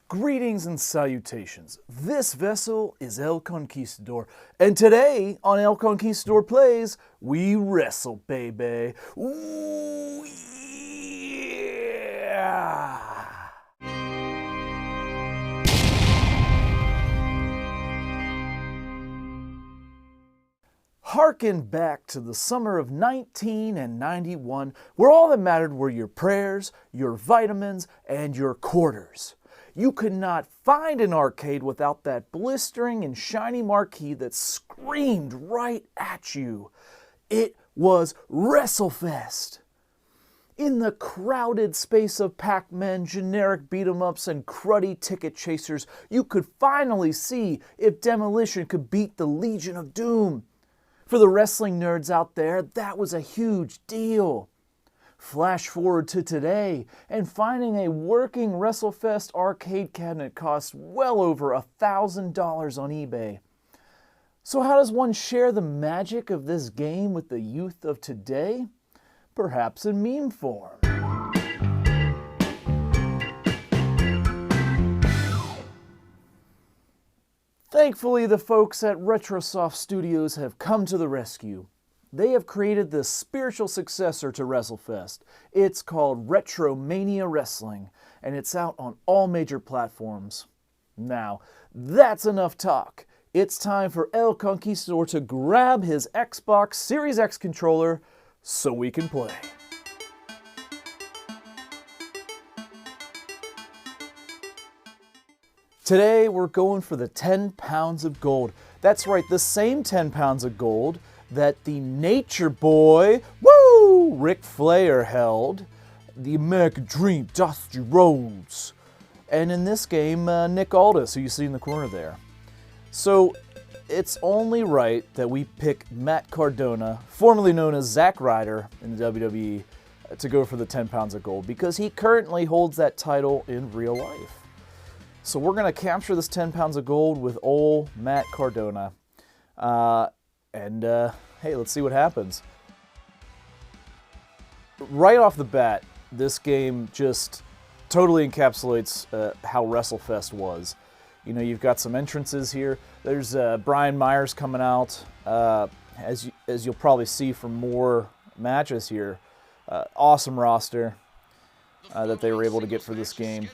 Greetings and salutations. This vessel is El Conquistador, and today on El Conquistador Plays, we wrestle, baby. Ooh, yeah! Harken back to the summer of 1991, where all that mattered were your prayers, your vitamins, and your quarters. You could not find an arcade without that blistering and shiny marquee that screamed right at you. It was WrestleFest. In the crowded space of Pac-Man, generic beat-em-ups, and cruddy ticket chasers, you could finally see if Demolition could beat the Legion of Doom. For the wrestling nerds out there, that was a huge deal. Flash forward to today, and finding a working WrestleFest arcade cabinet costs well over $1,000 on eBay. So how does one share the magic of this game with the youth of today? Perhaps in meme form. Thankfully, the folks at Retrosoft Studios have come to the rescue. They have created the spiritual successor to WrestleFest. It's called Retromania Wrestling, and it's out on all major platforms. Now, that's enough talk. It's time for El Conquistador to grab his Xbox Series X controller so we can play. Today, we're going for the 10 pounds of gold. That's right, the same 10 pounds of gold that the Nature Boy, woo, Ric Flair held, the American Dream, Dusty Rhodes, and in this game, Nick Aldis, who you see in the corner there. So, it's only right that we pick Matt Cardona, formerly known as Zack Ryder in the WWE, to go for the 10 pounds of gold, because he currently holds that title in real life. So we're going to capture this 10 pounds of gold with old Matt Cardona. Hey, let's see what happens. Right off the bat, this game just totally encapsulates how WrestleFest was. You know, you've got some entrances here. There's Brian Myers coming out, as you'll probably see from more matches here. Awesome roster that they were able to get for this game.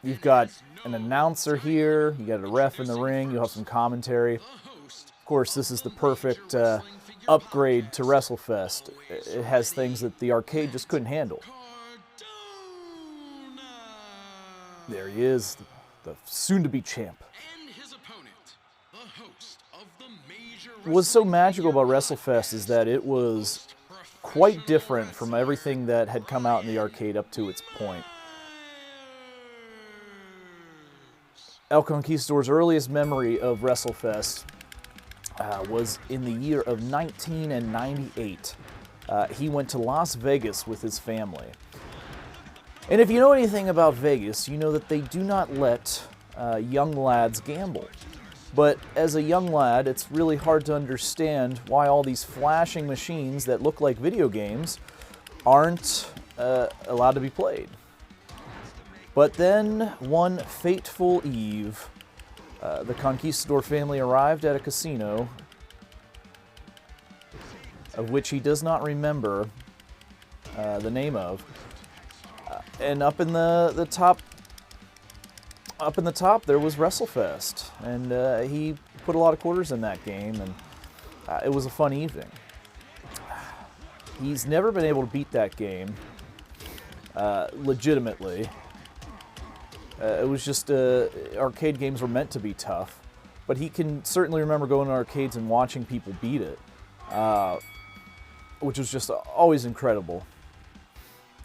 You've got an announcer here. You got a ref in the ring. You'll have some commentary. Of course, this is the perfect upgrade to WrestleFest. It has things that the arcade just couldn't handle. There he is, the soon-to-be champ. What's so magical about WrestleFest is that it was quite different from everything that had come out in the arcade up to its point. El Conquistador's earliest memory of WrestleFest was in the year of 1998. He went to Las Vegas with his family. And if you know anything about Vegas, you know that they do not let young lads gamble. But as a young lad, it's really hard to understand why all these flashing machines that look like video games aren't allowed to be played. But then, one fateful eve, the Conquistador family arrived at a casino of which he does not remember the name of. And up in the top there was WrestleFest, and he put a lot of quarters in that game, and it was a fun evening. He's never been able to beat that game legitimately. It was just, arcade games were meant to be tough, but he can certainly remember going to arcades and watching people beat it, which was just always incredible.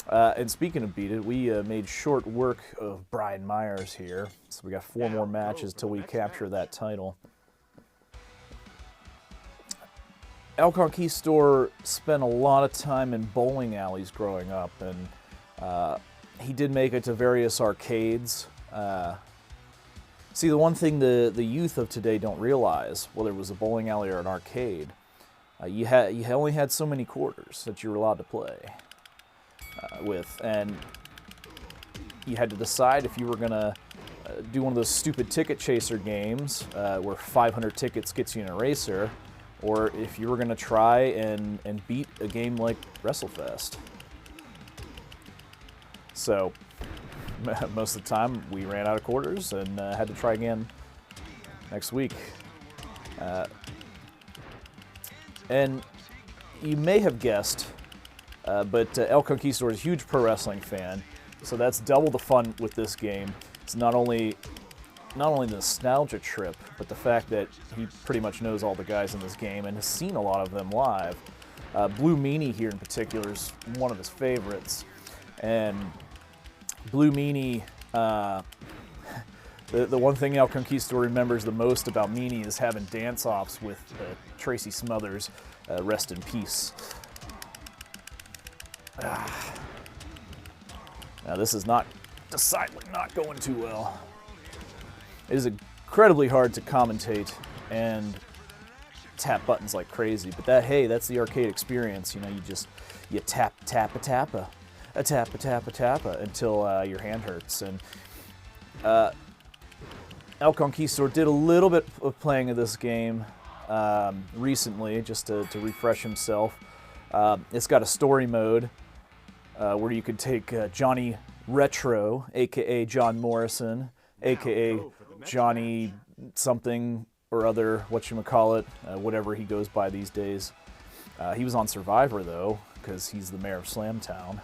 And speaking of beat it, we made short work of Brian Myers here, so we got 4 more matches till we capture that title. El Conquistador spent a lot of time in bowling alleys growing up, and he did make it to various arcades. See, the one thing the youth of today don't realize, whether it was a bowling alley or an arcade, you only had so many quarters that you were allowed to play with, and you had to decide if you were going to do one of those stupid ticket chaser games where 500 tickets gets you an eraser, or if you were going to try and beat a game like WrestleFest. So most of the time we ran out of quarters and had to try again next week. And you may have guessed, but El Conquistador is a huge pro wrestling fan, so that's double the fun with this game. It's not only the nostalgia trip, but the fact that he pretty much knows all the guys in this game and has seen a lot of them live. Blue Meanie here in particular is one of his favorites, and Blue Meanie, the one thing El Conquistador remembers the most about Meanie is having dance-offs with Tracy Smothers, rest in peace. Now this is decidedly not going too well. It is incredibly hard to commentate and tap buttons like crazy, but that's the arcade experience. You know, you tap a tappa until your hand hurts. And El Conquistador did a little bit of playing of this game recently, just to refresh himself. It's got a story mode where you could take Johnny Retro, aka John Morrison, aka Johnny something or other, whatchamacallit, whatever he goes by these days. He was on Survivor though, because he's the mayor of Slamtown.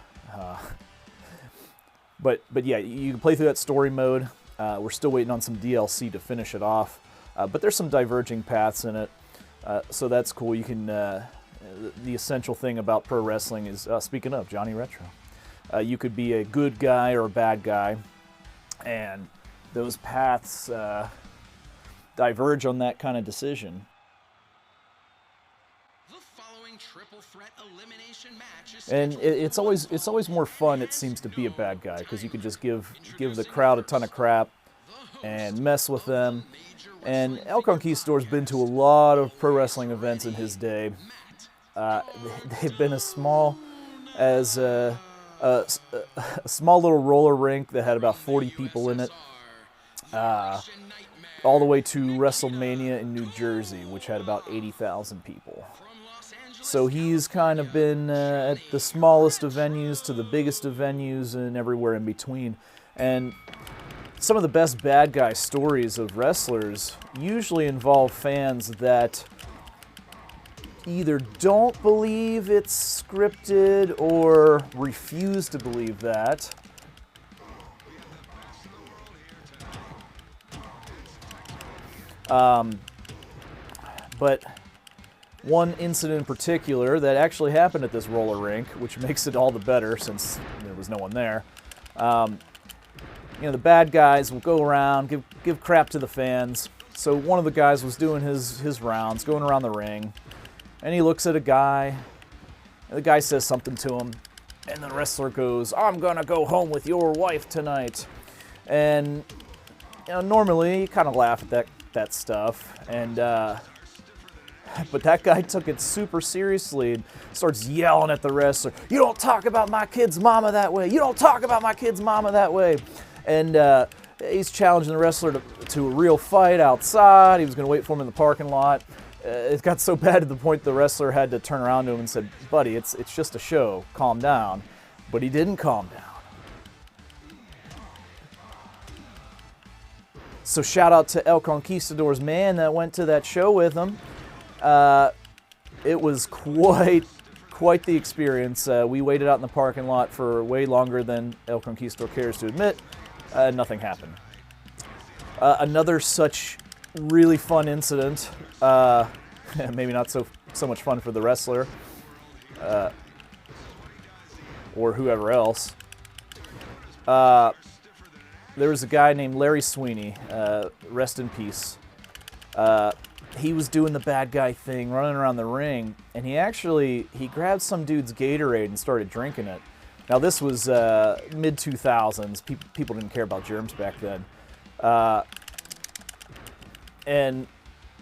But yeah, you can play through that story mode. We're still waiting on some DLC to finish it off, but there's some diverging paths in it, so that's cool. You can. The essential thing about pro wrestling is, speaking of Johnny Retro, you could be a good guy or a bad guy, and those paths diverge on that kind of decision. And it's always more fun, it seems, to be a bad guy, because you could just give the crowd a ton of crap and mess with them. And El Conquistador's been to a lot of pro wrestling events in his day. They've been as small as a small little roller rink that had about 40 people in it, all the way to WrestleMania in New Jersey, which had about 80,000 people. So he's kind of been at the smallest of venues to the biggest of venues and everywhere in between. And some of the best bad guy stories of wrestlers usually involve fans that either don't believe it's scripted or refuse to believe that. But one incident in particular that actually happened at this roller rink, which makes it all the better since there was no one there. The bad guys will go around, give crap to the fans. So one of the guys was doing his rounds, going around the ring, and he looks at a guy, and the guy says something to him, and the wrestler goes, "I'm gonna go home with your wife tonight." And normally you kind of laugh at that stuff, and but that guy took it super seriously and starts yelling at the wrestler, "You don't talk about my kid's mama that way! You don't talk about my kid's mama that way!" And he's challenging the wrestler to a real fight outside. He was going to wait for him in the parking lot. It got so bad to the point the wrestler had to turn around to him and said, "Buddy, it's just a show. Calm down." But he didn't calm down. So shout out to El Conquistador's man that went to that show with him. It was quite the experience. We waited out in the parking lot for way longer than El Conquistador cares to admit. Nothing happened. Another such really fun incident, maybe not so much fun for the wrestler or whoever else. There was a guy named Larry Sweeney, rest in peace. He was doing the bad guy thing, running around the ring, and he grabbed some dude's Gatorade and started drinking it. Now this was mid-2000s. People didn't care about germs back then. And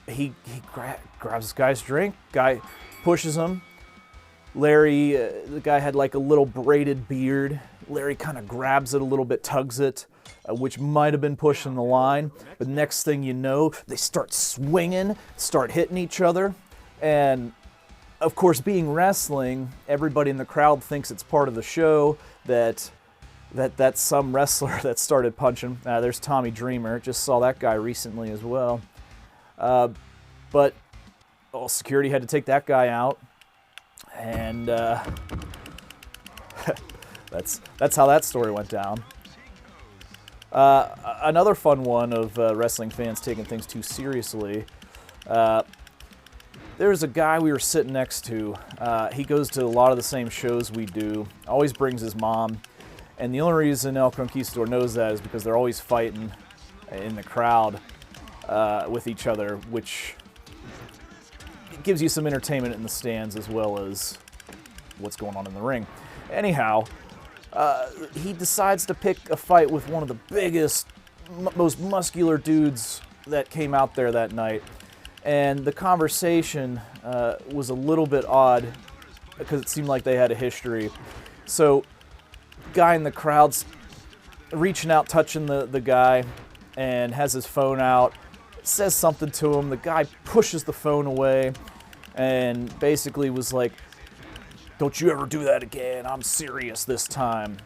he grabs this guy's drink. Guy pushes him. Larry, the guy had like a little braided beard, Larry kind of grabs it a little bit, tugs it, which might have been pushing the line. But next thing you know, they start swinging, start hitting each other. And of course, being wrestling, everybody in the crowd thinks it's part of the show, that's some wrestler that started punching. There's Tommy Dreamer. Just saw that guy recently as well. But security had to take that guy out. And that's how that story went down. Another fun one of wrestling fans taking things too seriously. There was a guy we were sitting next to. He goes to a lot of the same shows we do. Always brings his mom. And the only reason El Conquistador knows that is because they're always fighting in the crowd with each other, which gives you some entertainment in the stands as well as what's going on in the ring. Anyhow, he decides to pick a fight with one of the biggest, most muscular dudes that came out there that night. And the conversation was a little bit odd because it seemed like they had a history. So, guy in the crowd's reaching out, touching the guy, and has his phone out, says something to him. The guy pushes the phone away and basically was like, "Don't you ever do that again. I'm serious this time."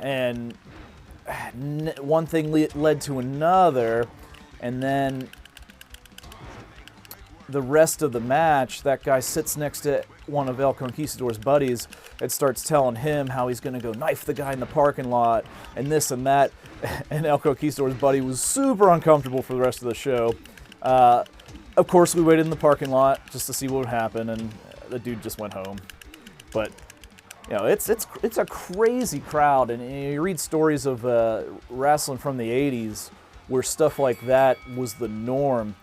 And one thing led to another, and then the rest of the match, that guy sits next to one of El Conquistador's buddies and starts telling him how he's going to go knife the guy in the parking lot and this and that. And El Conquistador's buddy was super uncomfortable for the rest of the show. Of course, we waited in the parking lot just to see what would happen, and the dude just went home. But you know, it's a crazy crowd, and you read stories of wrestling from the '80s where stuff like that was the norm.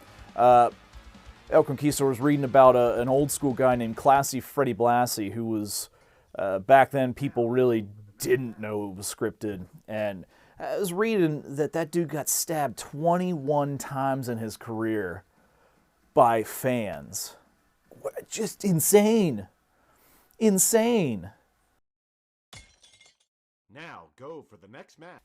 El Conquistador was reading about an old school guy named Classy Freddie Blassie, who was, back then people really didn't know it was scripted. And I was reading that dude got stabbed 21 times in his career by fans. Just insane. Insane. Now go for the next match.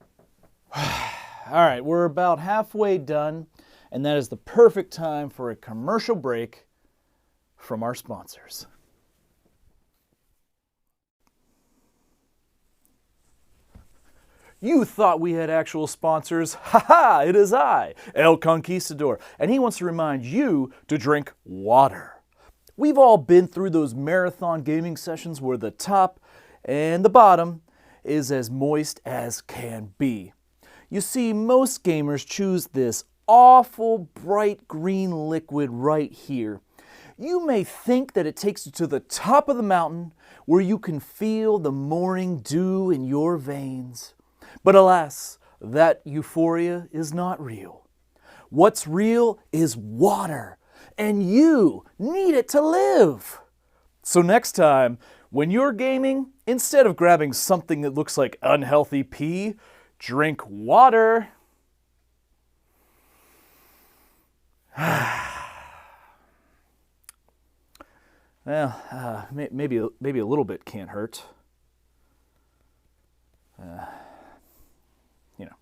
All right, we're about halfway done. And that is the perfect time for a commercial break from our sponsors. You thought we had actual sponsors? Ha-ha! It is I, El Conquistador, and he wants to remind you to drink water. We've all been through those marathon gaming sessions where the top and the bottom is as moist as can be. You see, most gamers choose this awful bright green liquid right here. You may think that it takes you to the top of the mountain where you can feel the morning dew in your veins. But alas, that euphoria is not real. What's real is water, and you need it to live. So next time, when you're gaming, instead of grabbing something that looks like unhealthy pee, drink water. Well, maybe a little bit can't hurt. You know.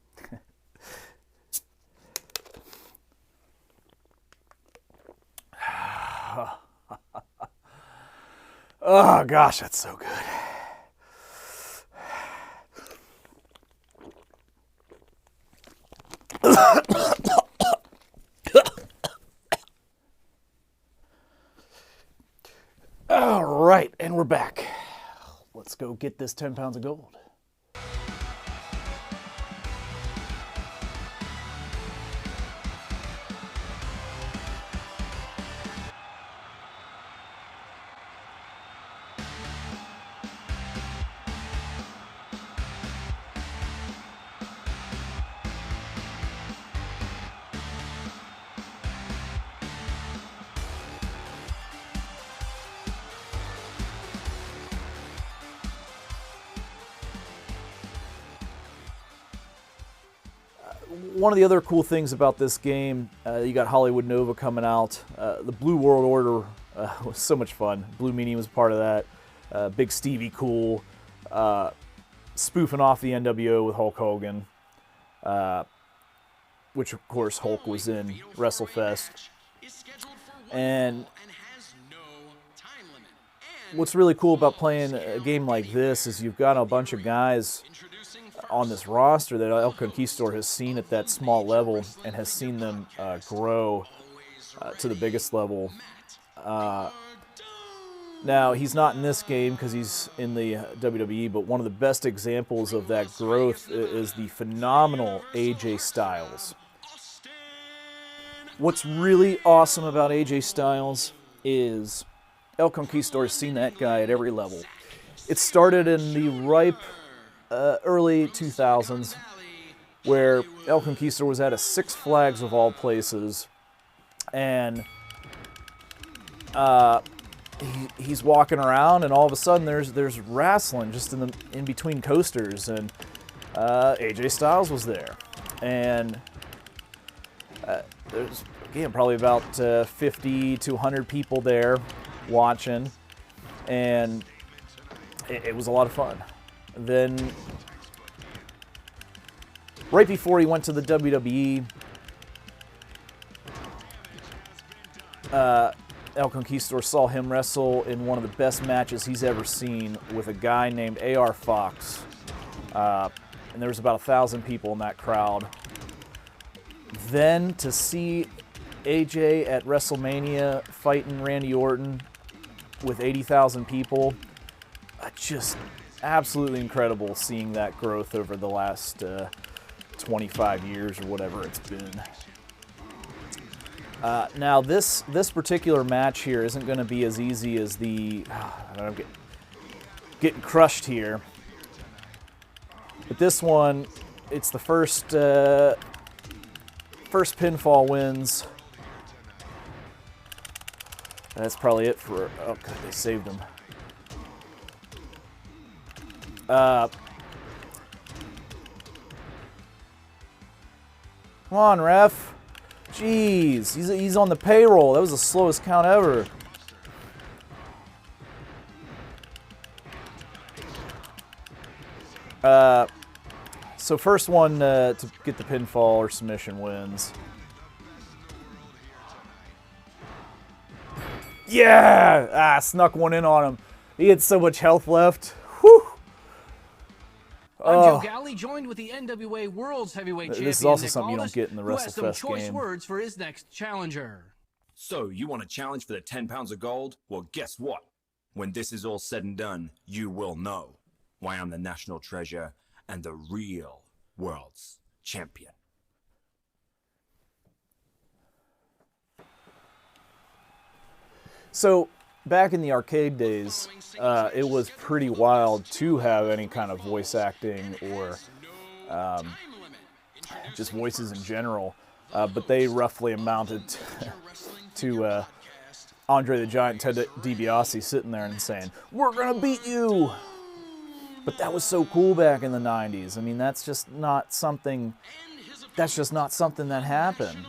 Oh gosh, that's so good. All right, and we're back. Let's go get this 10 pounds of gold. One of the other cool things about this game, you got Hollywood Nova coming out. The Blue World Order was so much fun. Blue Meanie was part of that. Big Stevie Cool. spoofing off the NWO with Hulk Hogan, which of course Hulk was in WrestleFest. And what's really cool about playing a game like this is you've got a bunch of guys on this roster that El Conquistador has seen at that small level and has seen them grow to the biggest level. Now, he's not in this game because he's in the WWE, but one of the best examples of that growth is the phenomenal AJ Styles. What's really awesome about AJ Styles is El Conquistador has seen that guy at every level. It started in the ripe early 2000s, where El Conquistador was at a Six Flags of all places, and he's walking around, and all of a sudden there's wrestling just in between coasters, and AJ Styles was there, and there's again probably about 50 to 100 people there watching, and it was a lot of fun. Then, right before he went to the WWE, El Conquistador saw him wrestle in one of the best matches he's ever seen with a guy named AR Fox. And there was about 1,000 people in that crowd. Then to see AJ at WrestleMania fighting Randy Orton with 80,000 people, just absolutely incredible seeing that growth over the last 25 years or whatever it's been. Now this particular match here isn't going to be as easy as the I'm getting crushed here. But this one, it's the first pinfall wins. That's probably it for. Oh god, they saved him. Come on, ref. Jeez, he's on the payroll. That was the slowest count ever. So first one to get the pinfall or submission wins. Yeah! Snuck one in on him. He had so much health left. Whew. Joe Galley joined with the NWA World's Heavyweight Champion. This is also Nick something you don't Aldis, get in the who has some WrestleFest choice game. words for his next challenger. So, you want a challenge for the 10 pounds of gold? Well, guess what? When this is all said and done, you will know why I'm the national treasure and the real world's champion. So, back in the arcade days, it was pretty wild to have any kind of voice acting or just voices in general. But they roughly amounted to Andre the Giant, Ted DiBiase sitting there and saying, "We're gonna beat you." But that was so cool back in the 90s. I mean, that's just not something that happened.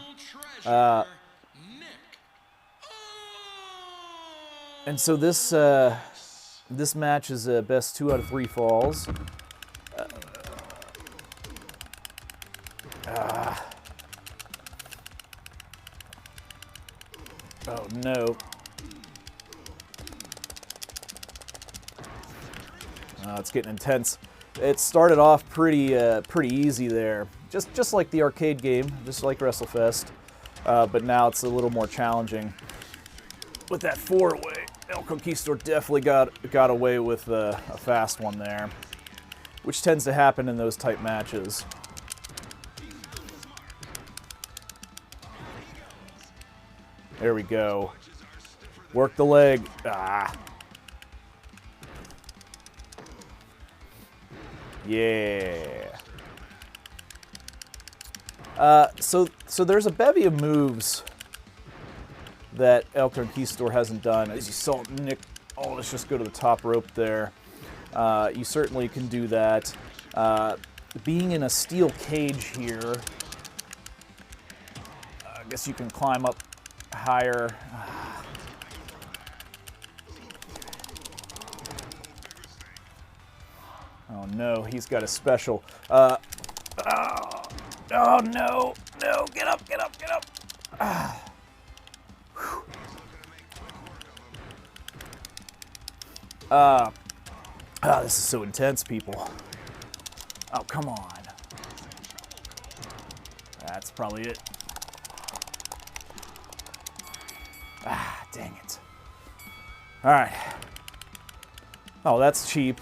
And so this match is best 2 out of 3 falls. Oh no! It's getting intense. It started off pretty easy there, just like the arcade game, just like WrestleFest. But now it's a little more challenging. With that 4-way, El Conquistador definitely got away with a fast one there, which tends to happen in those type matches. There we go. Work the leg. Yeah. So there's a bevy of moves that El Conquistador hasn't done. As you saw Nick Aldis just go to the top rope there. You certainly can do that. Being in a steel cage here, I guess you can climb up higher. Oh no, he's got a special. Oh no, no, get up, get up, get up. This is so intense, people. Oh, come on. That's probably it. Dang it. All right. Oh, that's cheap.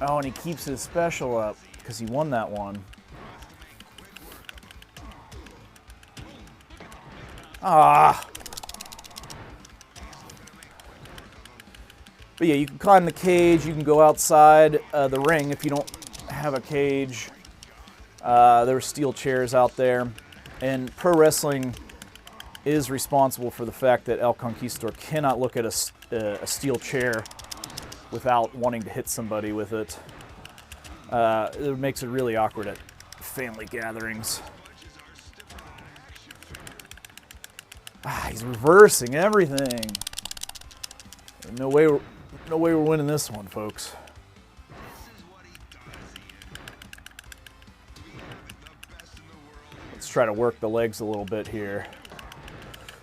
Oh, and he keeps his special up because he won that one. Ah. But yeah, you can climb the cage. You can go outside the ring if you don't have a cage. There are steel chairs out there. And pro wrestling is responsible for the fact that El Conquistador cannot look at a steel chair without wanting to hit somebody with it. It makes it really awkward at family gatherings. He's reversing everything. No way we're winning this one, folks. Let's try to work the legs a little bit here.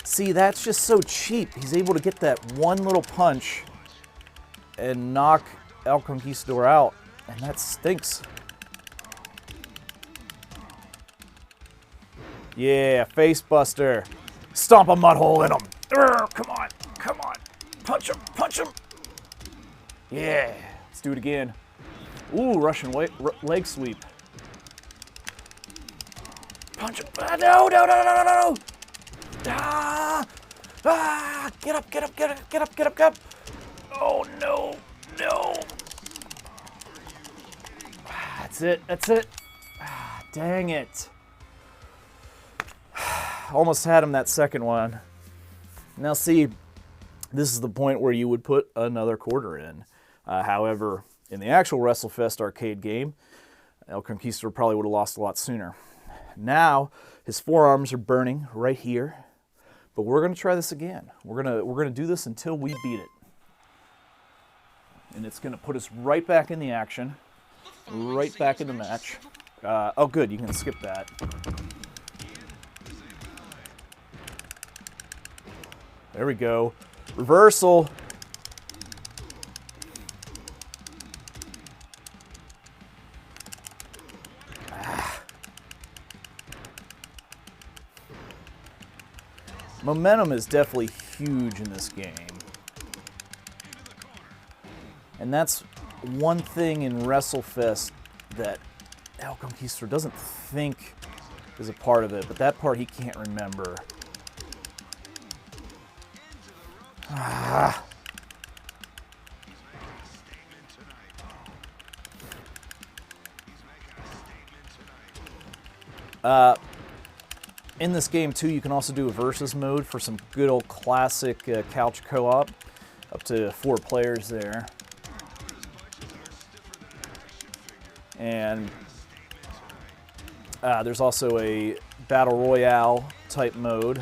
See, that's just so cheap. He's able to get that one little punch and knock El Conquistador out, and that stinks. Yeah, face buster. Stomp a mud hole in him. Come on, come on. Punch him, punch him. Yeah, let's do it again. Ooh, Russian leg sweep. Punch him. No, no, no, no, no, no, no. Get up, get up, get up, get up, get up, get up. Oh, no, no. That's it, that's it. Dang it. Almost had him that second one. Now see, this is the point where you would put another quarter in. However, in the actual WrestleFest arcade game, El Conquistador probably would have lost a lot sooner. Now, his forearms are burning right here, but we're going to try this again. We're gonna do this until we beat it. And it's going to put us right back in the action, right back in the match. Oh good, you can skip that. There we go. Reversal. Momentum is definitely huge in this game. And that's one thing in WrestleFest that El Conquistador doesn't think is a part of it, but that part he can't remember. In this game, too, you can also do a versus mode for some good old classic couch co-op, up to 4 players there. And there's also a Battle Royale type mode.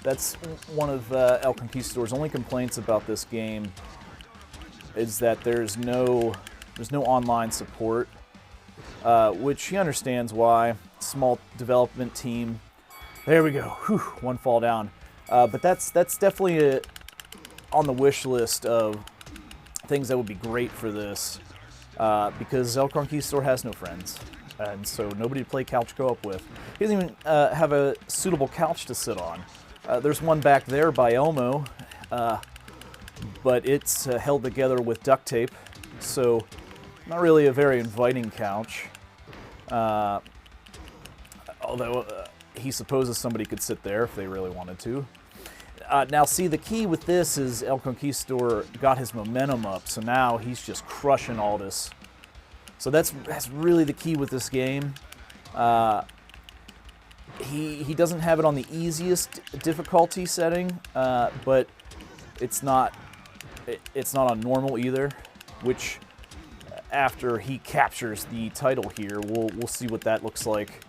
That's one of El Conquistador's only complaints about this game, is that there's no online support, which he understands why. Small development team. There we go. Whew, one fall down. But that's definitely on the wish list of things that would be great for this, because El Conquistador has no friends, and so nobody to play couch co-op with. He doesn't even have a suitable couch to sit on. There's one back there by Elmo, but it's held together with duct tape, so not really a very inviting couch. Although he supposes somebody could sit there if they really wanted to. Now see, the key with this is El Conquistador got his momentum up, so now he's just crushing Aldous. So that's really the key with this game. He doesn't have it on the easiest difficulty setting, but it's not on normal either, which after he captures the title here, we'll see what that looks like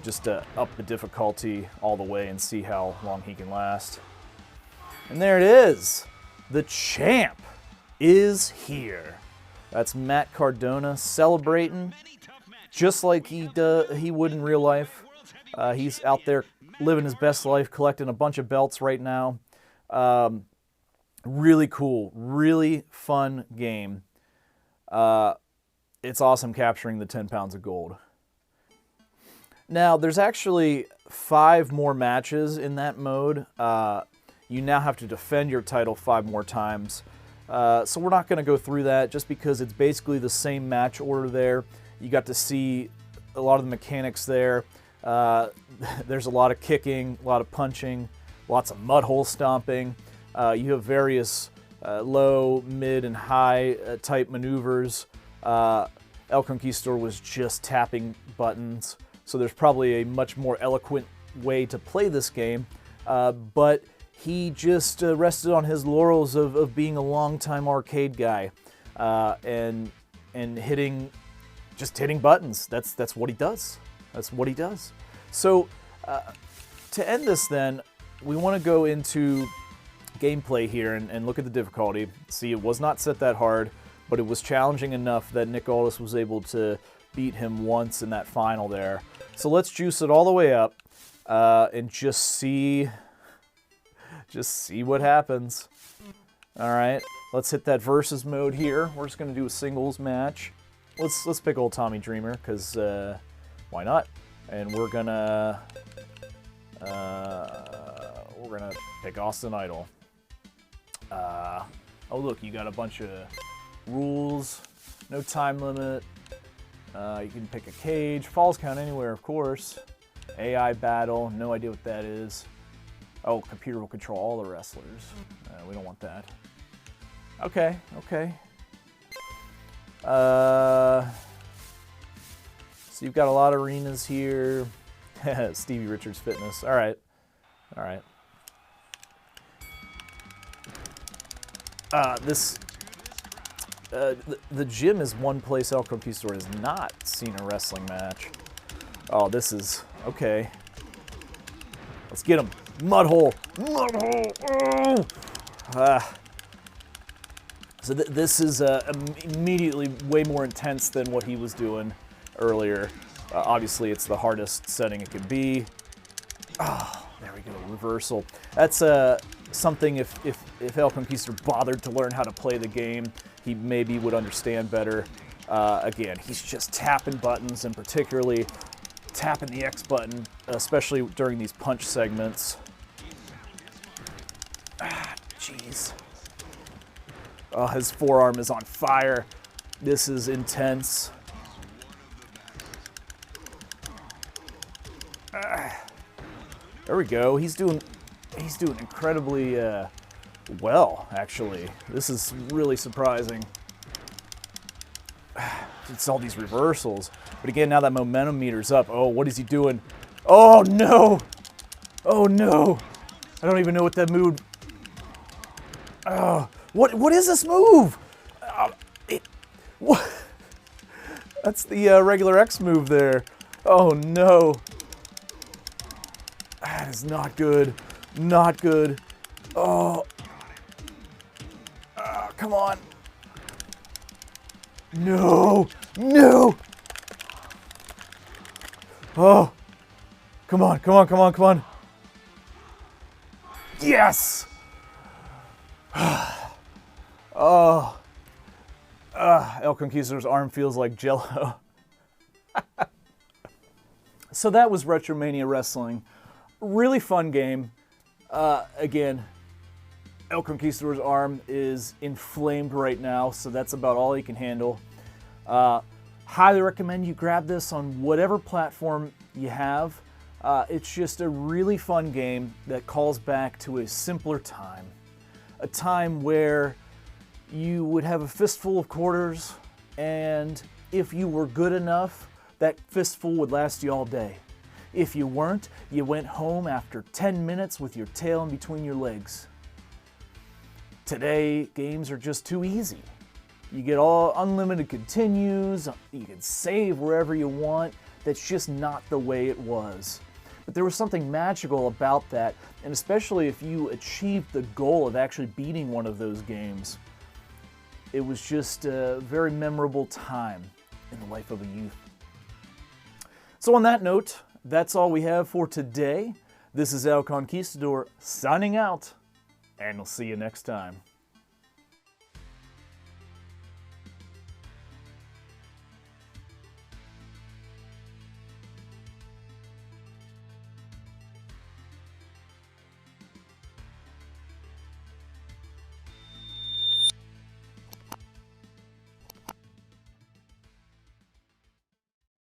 just up the difficulty all the way and see how long he can last. And there it is. The champ is here. That's Matt Cardona celebrating just like he would in real life. He's out there living his best life, collecting a bunch of belts right now. Really cool, really fun game. It's awesome capturing the 10 pounds of gold. Now, there's actually 5 more matches in that mode. You now have to defend your title 5 more times. So we're not going to go through that just because it's basically the same match order there. You got to see a lot of the mechanics there. There's a lot of kicking, a lot of punching, lots of mud hole stomping. You have various low, mid, and high type maneuvers. El Conquistador was just tapping buttons, so there's probably a much more eloquent way to play this game. But he just rested on his laurels of being a longtime arcade guy and hitting buttons. That's what he does. That's what he does. So to end this, then we want to go into gameplay here and look at the difficulty. See, it was not set that hard, but it was challenging enough that Nick Aldis was able to beat him once in that final there. So let's juice it all the way up and just see what happens. All right, let's hit that versus mode here. We're just gonna do a singles match. Let's pick old Tommy Dreamer because why not? And we're gonna pick Austin Idol. Oh look, you got a bunch of rules, no time limit. You can pick a cage, falls count anywhere, of course. AI battle, no idea what that is. Oh, computer will control all the wrestlers. We don't want that. Okay. So you've got a lot of arenas here. Stevie Richards Fitness. All right. The gym is one place El Conquistador has not seen a wrestling match. Oh, this is okay. Let's get him. Mud hole. Oh! So this is immediately way more intense than what he was doing earlier. Obviously, it's the hardest setting it could be. Oh, there we go. Reversal. That's something if El Conquistador bothered to learn how to play the game, he maybe would understand better. Again, he's just tapping buttons and particularly tapping the X button, especially during these punch segments. Jeez. Oh, his forearm is on fire. This is intense. There we go. He's doing incredibly well, actually. This is really surprising. It's all these reversals. But again, now that momentum meter's up. Oh, what is he doing? Oh, no! Oh, no! I don't even know what that move... Oh, what is this move? What? That's the regular X move there. Oh, no. That is not good. Not good. Oh. Come on. No. No. Oh. Come on. Yes. Oh. El Conquistador's arm feels like Jell-O. So that was Retromania Wrestling. Really fun game. Again, El Conquistador's arm is inflamed right now, so that's about all he can handle. Highly recommend you grab this on whatever platform you have. It's just a really fun game that calls back to a simpler time. A time where you would have a fistful of quarters, and if you were good enough, that fistful would last you all day. If you weren't, you went home after 10 minutes with your tail in between your legs. Today, games are just too easy. You get all unlimited continues, you can save wherever you want. that's just not the way it was. But there was something magical about that, and especially if you achieved the goal of actually beating one of those games. It was just a very memorable time in the life of a youth. So on that note, that's all we have for today. This is El Conquistador signing out, and we'll see you next time.